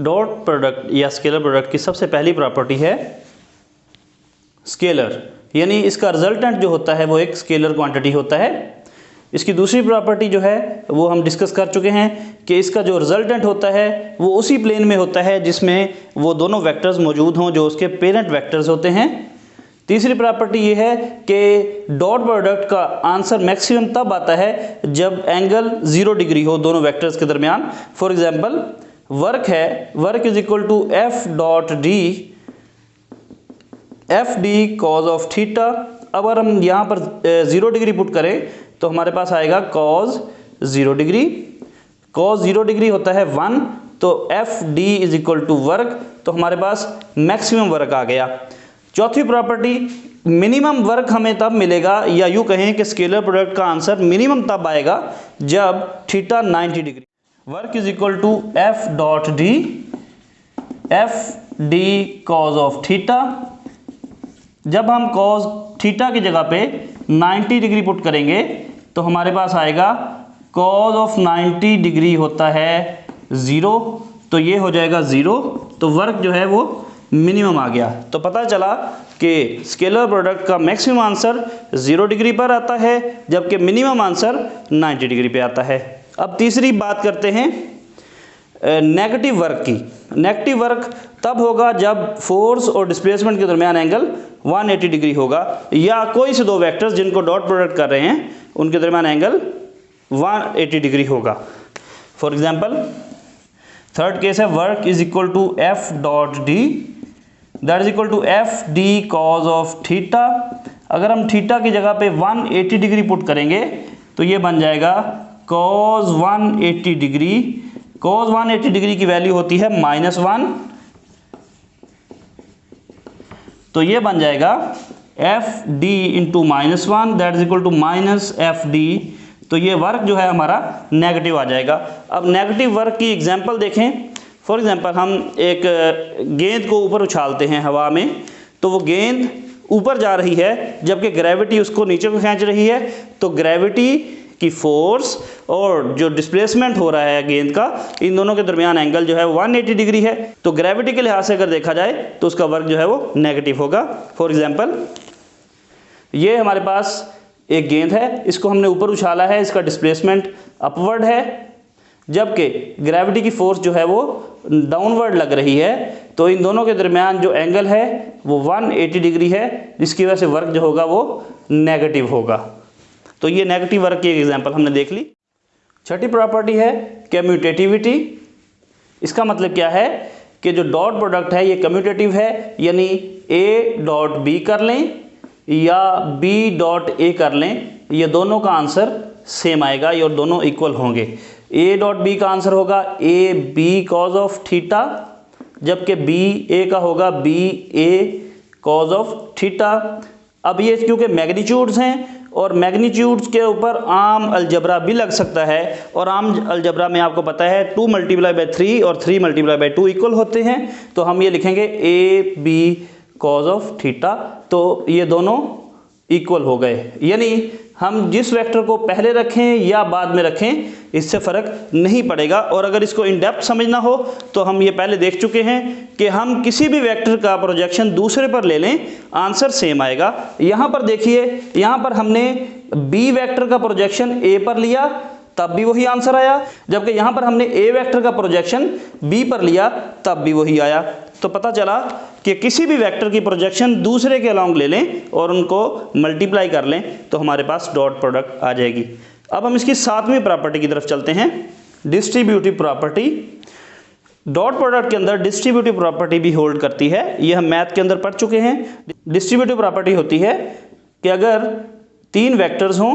Dot product या scalar product की सबसे पहली प्रॉपर्टी है स्केलर, यानी इसका रिजल्टेंट जो होता है वो एक स्केलर क्वांटिटी होता है। इसकी दूसरी प्रॉपर्टी जो है वो हम डिस्कस कर चुके हैं कि इसका जो रिजल्टेंट होता है वो उसी प्लेन में होता है जिसमें वो दोनों वेक्टर्स मौजूद हों जो उसके पेरेंट वेक्टर्स होते हैं। तीसरी प्रॉपर्टी ये है कि डॉट प्रोडक्ट का आंसर मैक्सिमम तब आता है जब एंगल 0 डिग्री हो दोनों वेक्टर्स के दरमियान। फॉर एग्जांपल वर्क है, work is equal to F dot D, F D cos of theta. अगर हम यहाँ पर 0 डिग्री पुट करें तो हमारे पास आएगा कॉज 0 डिग्री। कॉज 0 डिग्री होता है 1, तो F D is equal to work, तो हमारे पास मैक्सिमम वर्क आ गया। चौथी प्रॉपर्टी, मिनिमम वर्क हमें तब मिलेगा, या यूँ कहें कि स्केलर प्रोडक्ट का आंसर मिनिमम तब आएगा जब theta 90 degree. Work is equal to F dot D, F D cos of theta. जब हम कॉज थीटा की जगह पे 90 डिग्री पुट करेंगे तो हमारे पास आएगा कॉज ऑफ 90 डिग्री होता है 0, तो ये हो जाएगा 0, तो वर्क जो है वो मिनिमम आ गया। तो पता चला कि स्केलर प्रोडक्ट का मैक्सिमम आंसर 0 डिग्री पर आता है जबकि मिनिमम आंसर 90 डिग्री पे आता है। अब तीसरी बात करते हैं नेगेटिव वर्क की। नेगेटिव वर्क तब होगा जब फोर्स और डिस्प्लेसमेंट के दरमियान एंगल 180 डिग्री होगा, या कोई से दो वेक्टर्स जिनको डॉट प्रोडक्ट कर रहे हैं उनके दरमियान एंगल 180 डिग्री होगा। फॉर एग्जांपल थर्ड केस है work is equal to F dot D, that is equal to F D cos of theta. अगर हम थीटा की जगह पे 180 डिग्री पुट करेंगे तो ये बन जाएगा कॉज 180 डिग्री। कॉज 180 डिग्री की वैल्यू होती है -1, तो ये बन जाएगा F D into -1, that is equal to minus F D. तो ये वर्क जो है हमारा नेगेटिव आ जाएगा। अब नेगेटिव वर्क की एग्जांपल देखें। फॉर एग्जांपल हम एक गेंद को ऊपर उछालते हैं हवा में, तो वो गेंद ऊपर जा रही है जबकि ग्रेविटी उसको नीचे को खींच रही है, तो ग्रेविटी की फोर्स और जो डिस्प्लेसमेंट हो रहा है गेंद का, इन दोनों के दरमियान एंगल जो है 180 डिग्री है। तो ग्रेविटी के लिहाज से अगर देखा जाए तो उसका वर्क जो है वो नेगेटिव होगा। फॉर एग्जांपल ये हमारे पास एक गेंद है, इसको हमने ऊपर उछाला है, इसका डिस्प्लेसमेंट अपवर्ड है जबकि ग्रेविटी की फोर्स जो है वो डाउनवर्ड लग रही है, तो इन दोनों के दरमियान जो एंगल है वो 180 डिग्री है, जिसकी वजह से वर्क जो होगा वो नेगेटिव होगा। तो ये नेगेटिव वर्क की एक एग्जांपल हमने देख ली। छठी प्रॉपर्टी है कम्यूटेटिविटी। इसका मतलब क्या है कि जो डॉट प्रोडक्ट है ये कम्यूटेटिव है, यानी ए डॉट बी कर लें या बी डॉट ए कर लें, ये दोनों का आंसर सेम आएगा, ये दोनों इक्वल होंगे। ए डॉट बी का आंसर होगा A B cos of theta, जबकि बी ए का होगा B A cos of theta. अब ये क्योंकि मैग्नीट्यूड्स हैं और मैग्नीट्यूड्स के ऊपर आम अलजबरा भी लग सकता है, और आम अलजबरा में आपको पता है 2 × 3 और 3 × 2 इक्वल होते हैं, तो हम ये लिखेंगे A B cos of theta. तो ये दोनों इक्वल हो गए, यानी हम जिस वेक्टर को पहले रखें या बाद में रखें इससे फ़र्क नहीं पड़ेगा। और अगर इसको इन डेप्थ समझना हो तो हम ये पहले देख चुके हैं कि हम किसी भी वेक्टर का प्रोजेक्शन दूसरे पर ले लें, आंसर सेम आएगा। यहाँ पर देखिए, यहाँ पर हमने बी वेक्टर का प्रोजेक्शन ए पर लिया तब भी वही आंसर आया, जबकि यहाँ पर हमने ए वेक्टर का प्रोजेक्शन बी पर लिया तब भी वही आया। तो पता चला कि किसी भी वेक्टर की प्रोजेक्शन दूसरे के अलॉन्ग ले लें और उनको मल्टीप्लाई कर लें तो हमारे पास डॉट प्रोडक्ट आ जाएगी। अब हम इसकी 7वीं प्रॉपर्टी की तरफ चलते हैं, डिस्ट्रीब्यूटिव प्रॉपर्टी। डॉट प्रोडक्ट के अंदर डिस्ट्रीब्यूटिव प्रॉपर्टी भी होल्ड करती है, ये हम मैथ के अंदर पढ़ चुके हैं। डिस्ट्रीब्यूटिव प्रॉपर्टी होती है कि अगर 3 वेक्टर्स हों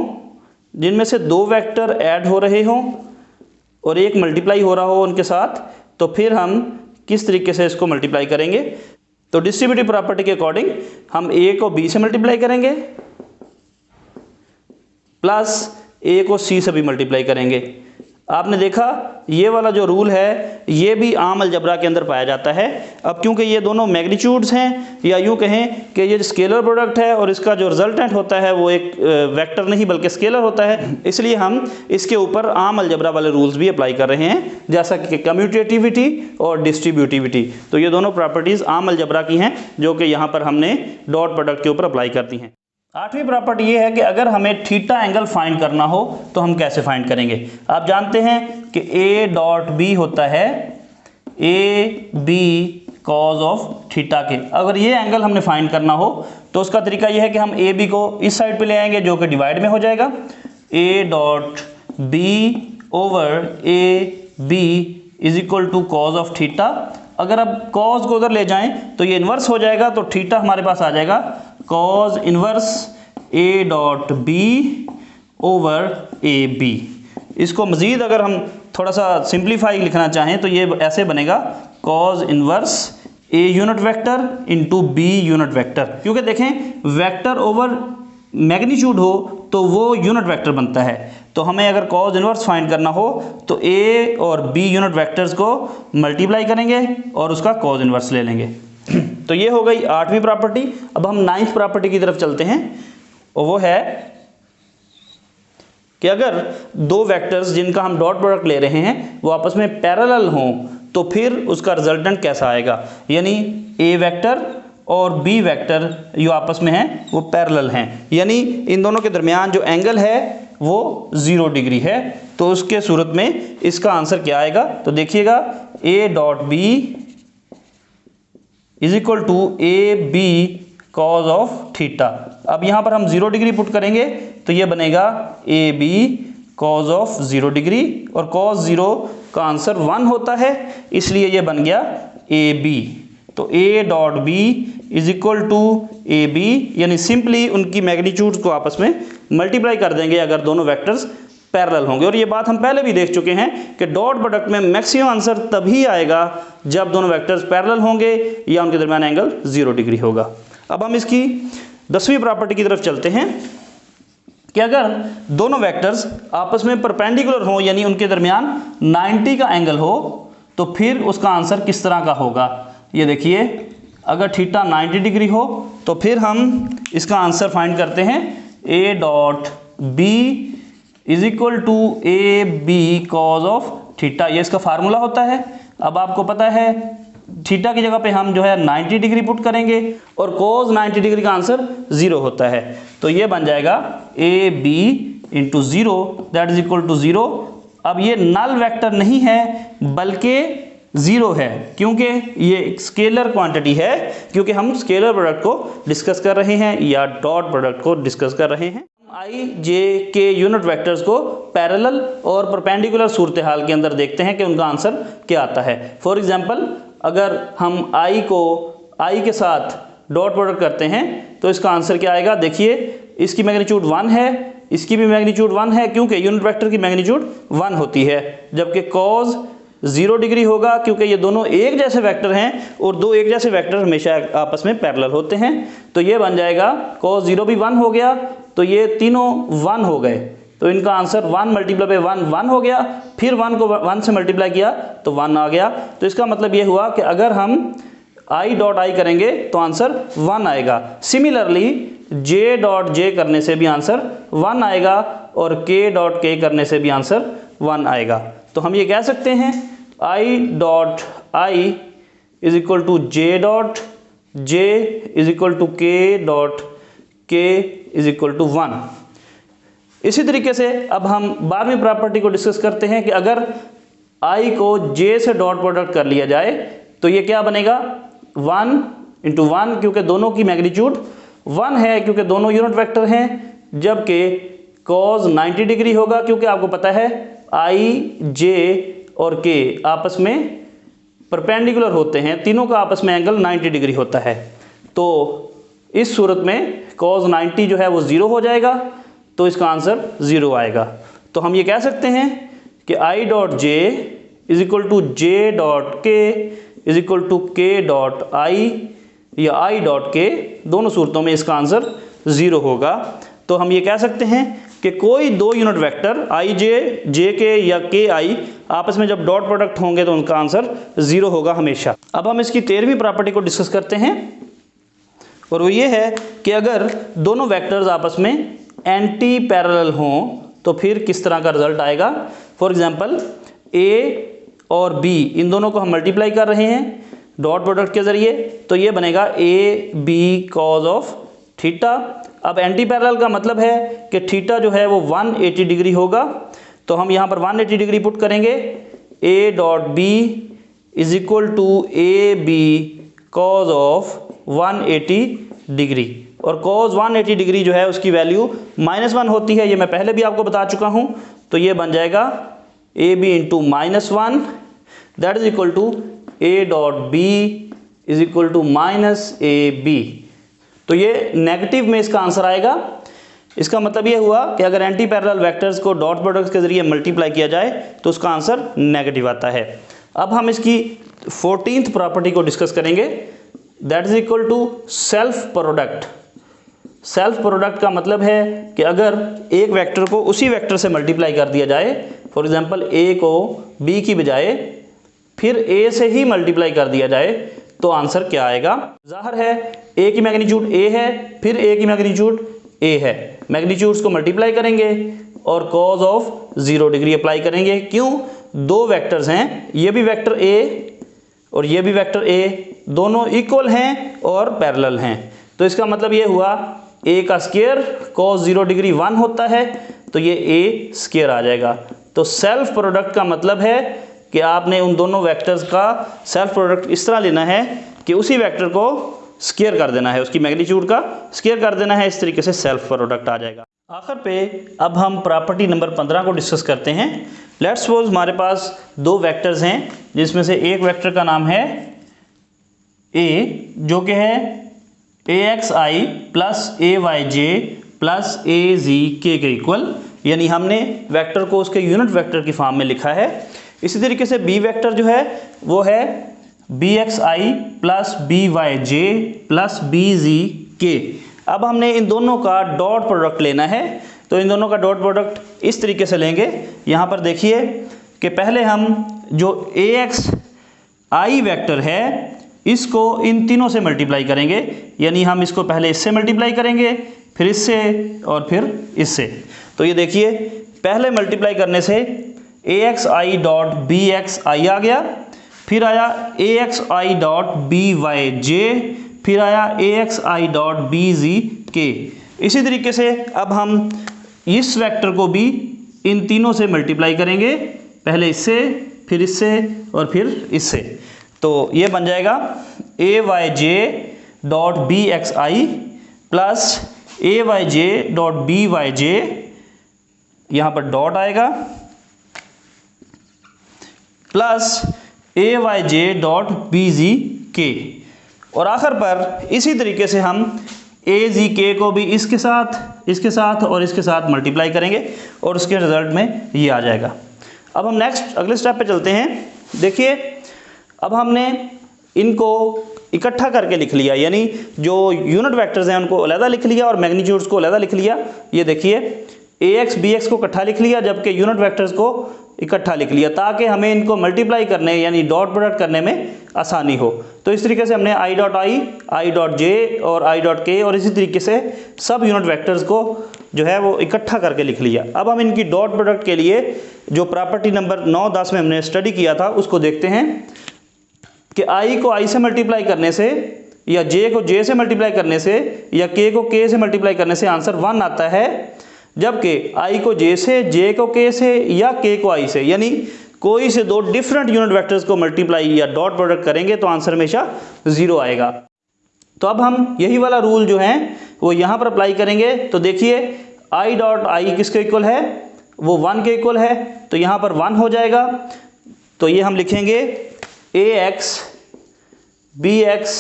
जिनमें से 2 वेक्टर ऐड हो रहे हों और एक मल्टीप्लाई हो रहा हो उनके साथ, तो फिर हम किस तरीके से इसको मल्टीप्लाई करेंगे। तो डिस्ट्रीब्यूटिव प्रॉपर्टी के अकॉर्डिंग हम ए को बी से मल्टीप्लाई करेंगे प्लस ए को सी से भी मल्टीप्लाई करेंगे। आपने देखा ये वाला जो रूल है ये भी आम अलजबरा के अंदर पाया जाता है। अब क्योंकि ये दोनों मैग्नीट्यूड्स हैं, या यूँ कहें कि ये स्केलर प्रोडक्ट है और इसका जो रिजल्टेंट होता है वो एक वेक्टर नहीं बल्कि स्केलर होता है, इसलिए हम इसके ऊपर आम अलजबरा वाले रूल्स भी अप्लाई कर रहे हैं, जैसा कि कम्यूटेटिविटी और डिस्ट्रीब्यूटिविटी। तो ये दोनों प्रॉपर्टीज़ आम अलजबरा की हैं जो कि यहाँ पर हमने डॉट प्रोडक्ट के ऊपर अप्लाई कर दी हैं। आठवीं प्रॉपर्टी ये है कि अगर हमें थीटा एंगल फाइंड करना हो तो हम कैसे फाइंड करेंगे। आप जानते हैं कि ए डॉट बी होता है A B cos of theta के। अगर ये एंगल हमने फाइंड करना हो तो उसका तरीका ये है कि हम ए बी को इस साइड पे ले आएंगे जो कि डिवाइड में हो जाएगा, A dot B over A B is equal to cos of theta. अगर अब कॉज को उधर ले जाएं तो ये इन्वर्स हो जाएगा, तो थीटा हमारे पास आ जाएगा cos inverse A dot B over A B. इसको मज़ीद अगर हम थोड़ा सा सिंप्लीफाई लिखना चाहें तो ये ऐसे बनेगा cos inverse A unit vector into B unit vector. क्योंकि देखें वेक्टर ओवर मैग्नीट्यूड हो तो वो यूनिट वेक्टर बनता है, तो हमें अगर कॉज इन्वर्स फाइंड करना हो तो ए और बी यूनिट वेक्टर्स को मल्टीप्लाई करेंगे और उसका कॉज इन्वर्स ले लेंगे। तो ये हो गई आठवीं प्रॉपर्टी। अब हम नाइन्थ प्रॉपर्टी की तरफ चलते हैं, और वो है कि अगर दो वेक्टर्स जिनका हम डॉट प्रोडक्ट ले रहे हैं वो आपस में पैरेलल हों तो फिर उसका रिजल्टेंट कैसा आएगा। यानी ए वेक्टर और बी वेक्टर जो आपस में हैं वो पैरेलल हैं, यानी इन दोनों के दरमियान जो एंगल है वो 0 डिग्री है। तो उसके सूरत में इसका आंसर क्या आएगा, तो देखिएगा A dot B is equal to A B cos of theta. अब यहाँ पर हम 0 डिग्री पुट करेंगे तो ये बनेगा A B cos of 0 degree, और कॉज 0 का आंसर 1 होता है, इसलिए ये बन गया ए बी। तो A dot B is equal to A B, यानी सिंपली उनकी मैग्नीट्यूड्स को आपस में मल्टीप्लाई कर देंगे अगर दोनों वेक्टर्स पैरेलल होंगे। और ये बात हम पहले भी देख चुके हैं कि डॉट प्रोडक्ट में मैक्सिमम आंसर तभी आएगा जब दोनों वेक्टर्स पैरेलल होंगे या उनके दरमियान एंगल 0 डिग्री होगा। अब हम इसकी 10वीं प्रॉपर्टी की तरफ चलते हैं कि अगर दोनों वेक्टर्स आपस में परपेंडिकुलर हों यानी उनके दरमियान 90 का एंगल हो तो फिर उसका आंसर किस तरह का होगा। ये देखिए, अगर थीटा 90 डिग्री हो तो फिर हम इसका आंसर फाइंड करते हैं A dot B is equal to A B cos of theta. ये इसका फार्मूला होता है। अब आपको पता है थीटा की जगह पे हम जो है 90 डिग्री पुट करेंगे और कोस 90 डिग्री का आंसर 0 होता है, तो ये बन जाएगा A B into 0 that is equal to 0। अब ये नल वेक्टर नहीं है बल्कि 0 है, क्योंकि ये एक स्केलर क्वांटिटी है, क्योंकि हम स्केलर प्रोडक्ट को डिस्कस कर रहे हैं या डॉट प्रोडक्ट को डिस्कस कर रहे हैं। आई जे के यूनिट वेक्टर्स को पैरेलल और परपेंडिकुलर सूरत हाल के अंदर देखते हैं कि उनका आंसर क्या आता है। फॉर एग्जांपल, अगर हम आई के साथ डॉट प्रोडक्ट करते हैं तो इसका आंसर क्या आएगा। देखिए, इसकी मैग्नीट्यूड 1 है, इसकी भी मैग्नीट्यूड 1 है, क्योंकि यूनिट वेक्टर की मैग्नीट्यूड 1 होती है, जबकि कॉज 0 डिग्री होगा क्योंकि ये दोनों एक जैसे वेक्टर हैं और दो एक जैसे वेक्टर हमेशा आपस में पैरेलल होते हैं। तो ये बन जाएगा cos 0 भी 1 हो गया, तो ये तीनों 1 हो गए, तो इनका आंसर 1 मल्टीप्लाई बाय 1 1 हो गया, फिर 1 को 1 से मल्टीप्लाई किया तो 1 आ गया। तो इसका मतलब ये हुआ कि अगर हम i डॉट आई करेंगे तो आंसर 1 आएगा। सिमिलरली j डॉट जे करने से भी आंसर 1 आएगा और k डॉट के करने से भी आंसर 1 आएगा। तो हम ये कह सकते हैं i dot I is equal to J dot J is equal to K dot K is equal to 1। इसी तरीके से अब हम 12वीं प्रॉपर्टी को डिस्कस करते हैं कि अगर i को j से डॉट प्रोडक्ट कर लिया जाए तो ये क्या बनेगा 1 इंटू 1, क्योंकि दोनों की मैग्नीट्यूड 1 है क्योंकि दोनों यूनिट वेक्टर हैं, जबकि cos 90 डिग्री होगा क्योंकि आपको पता है i j और k आपस में परपेंडिकुलर होते हैं, तीनों का आपस में एंगल 90 डिग्री होता है। तो इस सूरत में cos 90 जो है वो 0 हो जाएगा, तो इसका आंसर 0 आएगा। तो हम ये कह सकते हैं कि i dot J is equal to J dot K is equal to K dot I या i डॉट के, दोनों सूरतों में इसका आंसर 0 होगा। तो हम ये कह सकते हैं कि कोई दो यूनिट वेक्टर आई जे, जे के या के आई आपस में जब डॉट प्रोडक्ट होंगे तो उनका आंसर 0 होगा हमेशा। अब हम इसकी 13वीं प्रॉपर्टी को डिस्कस करते हैं और वो ये है कि अगर दोनों वेक्टर्स आपस में एंटी पैरेलल हों तो फिर किस तरह का रिजल्ट आएगा। फॉर एग्जांपल ए और बी इन दोनों को हम मल्टीप्लाई कर रहे हैं डॉट प्रोडक्ट के ज़रिए, तो ये बनेगा A B cos of theta. अब एंटी पैरेलल का मतलब है कि थीटा जो है वो 180 डिग्री होगा, तो हम यहाँ पर 180 डिग्री पुट करेंगे। A dot B is equal to A B cos of 180 degree, और कॉज 180 डिग्री जो है उसकी वैल्यू -1 होती है, ये मैं पहले भी आपको बता चुका हूँ। तो ये बन जाएगा A B into -1 that is equal to A dot B is equal to minus A B. तो ये नेगेटिव में इसका आंसर आएगा। इसका मतलब ये हुआ कि अगर anti parallel vectors co dot product के जरिए मल्टीप्लाई किया जाए तो उसका आंसर नेगेटिव आता है। अब हम इसकी 14th प्रॉपर्टी को डिस्कस करेंगे, that is equal to self product. Self product का मतलब है कि अगर एक वेक्टर को उसी वेक्टर से मल्टीप्लाई कर दिया जाए, फॉर एग्जांपल ए को बी की बजाय फिर ए से ही मल्टीप्लाई कर दिया जाए तो आंसर क्या आएगा। जाहिर है ए की मैग्नीट्यूड ए है, फिर ए की मैग्नीट्यूड ए है, मैग्नीट्यूड्स को मल्टीप्लाई करेंगे और कॉज ऑफ 0 डिग्री अप्लाई करेंगे। क्यों? दो वेक्टर्स हैं, ये भी वेक्टर ए और ये भी वेक्टर ए, दोनों इक्वल हैं और पैरेलल हैं। तो इसका मतलब ये हुआ ए का स्क्वायर कॉस 0 डिग्री 1 होता है, तो ये ए स्क्वायर आ जाएगा। तो सेल्फ प्रोडक्ट का मतलब है कि आपने उन दोनों वेक्टर्स का सेल्फ प्रोडक्ट इस तरह लेना है कि उसी वेक्टर को स्क्वायर कर देना है, उसकी मैग्नीट्यूड का स्क्वायर कर देना है, इस तरीके से सेल्फ प्रोडक्ट आ जाएगा। आखिर पे अब हम प्रॉपर्टी नंबर 15 को डिस्कस करते हैं। लेट्स सपोज हमारे पास दो वेक्टर्स हैं जिसमें से एक वेक्टर का नाम है ए, जो कि है AXI plus AYJ plus AZK के इक्वल, यानी हमने वेक्टर को उसके यूनिट वेक्टर की फॉर्म में लिखा है। इसी तरीके से बी वेक्टर जो है वो है BXI plus BYJ plus BZK। अब हमने इन दोनों का डॉट प्रोडक्ट लेना है, तो इन दोनों का डॉट प्रोडक्ट इस तरीके से लेंगे। यहाँ पर देखिए कि पहले हम जो AXI वेक्टर है इसको इन तीनों से मल्टीप्लाई करेंगे, यानी हम इसको पहले इससे मल्टीप्लाई करेंगे, फिर इससे और फिर इससे। तो ये देखिए पहले मल्टीप्लाई करने से AXI डॉट BXI आ गया, फिर आया AXI डॉट BYJ, फिर आया AXI डॉट BZK। इसी तरीके से अब हम इस वेक्टर को भी इन तीनों से मल्टीप्लाई करेंगे, पहले इससे फिर इससे और फिर इससे। तो ये बन जाएगा AYJ dot BXI plus AYJ dot BYJ, यहाँ पर डॉट आएगा, प्लस AYJ डॉट BZK। और आखिर पर इसी तरीके से हम AZK को भी इसके साथ और इसके साथ मल्टीप्लाई करेंगे और उसके रिजल्ट में ये आ जाएगा। अब हम नेक्स्ट अगले स्टेप पे चलते हैं। देखिए अब हमने इनको इकट्ठा करके लिख लिया, यानी जो यूनिट वेक्टर्स हैं उनको अलग लिख लिया और मैग्नीट्यूड्स को अलग लिख लिया। ये देखिए AX BX को इकट्ठा लिख लिया जबकि यूनिट वेक्टर्स को इकट्ठा लिख लिया, ताकि हमें इनको मल्टीप्लाई करने यानी डॉट प्रोडक्ट करने में आसानी हो। तो इस तरीके से हमने I dot I, I dot J और I डॉट K और इसी तरीके से सब यूनिट वेक्टर्स को जो है वो इकट्ठा करके लिख लिया। अब हम इनकी डॉट प्रोडक्ट के लिए जो प्रॉपर्टी नंबर 9, 10 में हमने स्टडी किया था उसको देखते हैं कि I को I से मल्टीप्लाई करने से या J को J से मल्टीप्लाई करने से या K को K से मल्टीप्लाई करने से आंसर 1 आता है, जबकि I को J से, J को K से या K को I से, यानी कोई से दो डिफरेंट यूनिट वेक्टर्स को मल्टीप्लाई या डॉट प्रोडक्ट करेंगे तो आंसर हमेशा 0 आएगा। तो अब हम यही वाला रूल जो है वो यहाँ पर अप्लाई करेंगे। तो देखिए I डॉट I किसके इक्वल है, वो 1 के इक्वल है, तो यहाँ पर 1 हो जाएगा। तो ये हम लिखेंगे AX BX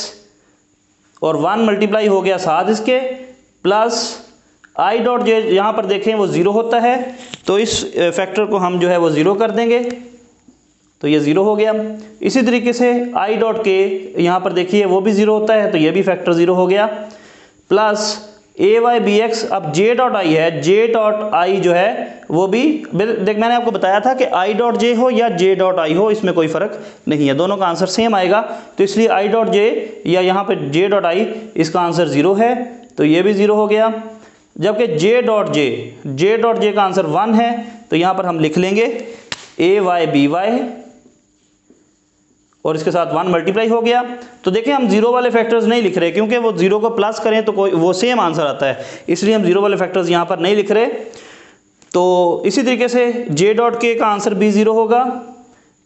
और 1 मल्टीप्लाई हो गया साथ इसके, प्लस I डॉट J यहाँ पर देखें वो 0 होता है, तो इस फैक्टर को हम जो है वो 0 कर देंगे, तो ये 0 हो गया। इसी तरीके से I डॉट K यहाँ पर देखिए वो भी 0 होता है, तो ये भी फैक्टर 0 हो गया, plus A Y B x, अब जे डॉट आई है, जे डॉट आई जो है वो भी देख मैंने आपको बताया था कि आई डॉट जे हो या जे डॉट आई हो इसमें कोई फ़र्क नहीं है, दोनों का आंसर सेम आएगा। तो इसलिए आई डॉट जे या यहाँ पे जे डॉट आई इसका आंसर 0 है, तो ये भी 0 हो गया। जबकि जे डॉट जे का आंसर 1 है, तो यहाँ पर हम लिख लेंगे ए वाई बी वाई और इसके साथ 1 मल्टीप्लाई हो गया। तो देखिए हम 0 वाले फैक्टर्स नहीं लिख रहे क्योंकि वो 0 को प्लस करें तो कोई वो सेम आंसर आता है, इसलिए हम 0 वाले फैक्टर्स यहाँ पर नहीं लिख रहे। तो इसी तरीके से जे डॉट के का आंसर भी 0 होगा,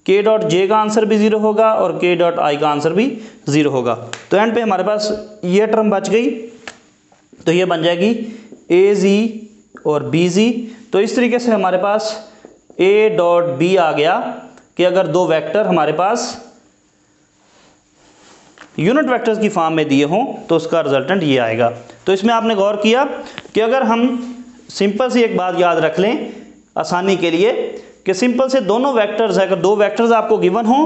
के डॉट जे का आंसर भी 0 होगा और के डॉट आई का आंसर भी 0 होगा। तो एंड पे हमारे पास ये टर्म बच गई, तो ये बन जाएगी ए जी और बी जी। तो इस तरीके से हमारे पास ए डॉट बी आ गया कि अगर दो वेक्टर हमारे पास यूनिट वेक्टर्स की फॉर्म में दिए हों तो उसका रिजल्टेंट ये आएगा। तो इसमें आपने गौर किया कि अगर हम सिंपल सी एक बात याद रख लें आसानी के लिए कि सिंपल से दोनों वेक्टर्स है, अगर दो वेक्टर्स आपको गिवन हों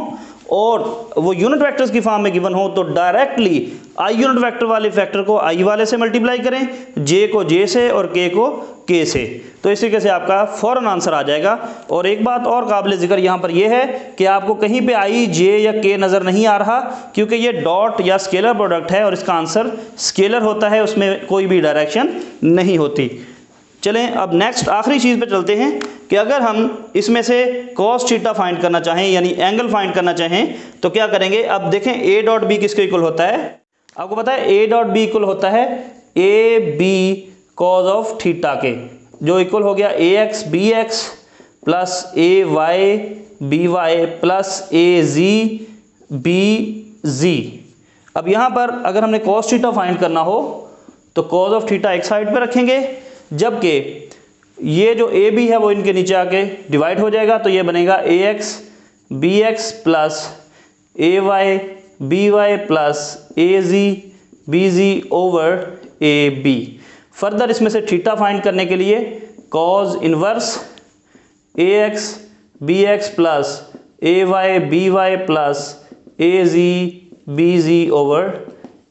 और वो यूनिट वेक्टर्स की फॉर्म में गिवन हो तो डायरेक्टली आई यूनिट वेक्टर वाले फैक्टर को आई वाले से मल्टीप्लाई करें, जे को जे से और के को के से। तो इस तरीके से आपका फौरन आंसर आ जाएगा। और एक बात और काबिल जिक्र यहाँ पर यह है कि आपको कहीं पे आई जे या के नज़र नहीं आ रहा क्योंकि ये डॉट या स्केलर प्रोडक्ट है और इसका आंसर स्केलर होता है, उसमें कोई भी डायरेक्शन नहीं होती। चलें अब नेक्स्ट आखिरी चीज़ पे चलते हैं कि अगर हम इसमें से cos थीटा फाइंड करना चाहें यानी एंगल फाइंड करना चाहें तो क्या करेंगे। अब देखें ए डॉट बी किसके इक्वल होता है, आपको पता है ए डॉट बी इक्वल होता है A B cos of theta के, जो इक्वल हो गया A X B X plus A Y B Y plus A ji B G. अब यहाँ पर अगर हमने cos थीटा फाइंड करना हो तो cos ऑफ थीटा एक साइड पे रखेंगे, जबकि ये जो ए बी है वो इनके नीचे आके डिवाइड हो जाएगा, तो ये बनेगा A X B X plus A Y B Y plus A ji B Z over A B. Further इसमें से थीटा फाइंड करने के लिए cos inverse A X B X plus A Y B Y plus A ji B Z over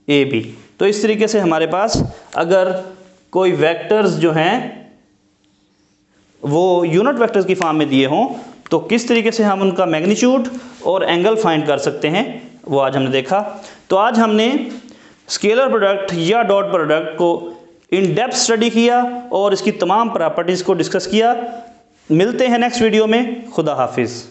A B. तो इस तरीके से हमारे पास अगर कोई वेक्टर्स जो हैं वो यूनिट वेक्टर्स की फॉर्म में दिए हों तो किस तरीके से हम उनका मैग्नीट्यूड और एंगल फाइंड कर सकते हैं वो आज हमने देखा। तो आज हमने स्केलर प्रोडक्ट या डॉट प्रोडक्ट को इन डेप्थ स्टडी किया और इसकी तमाम प्रॉपर्टीज़ को डिस्कस किया। मिलते हैं नेक्स्ट वीडियो में। खुदा हाफिज़।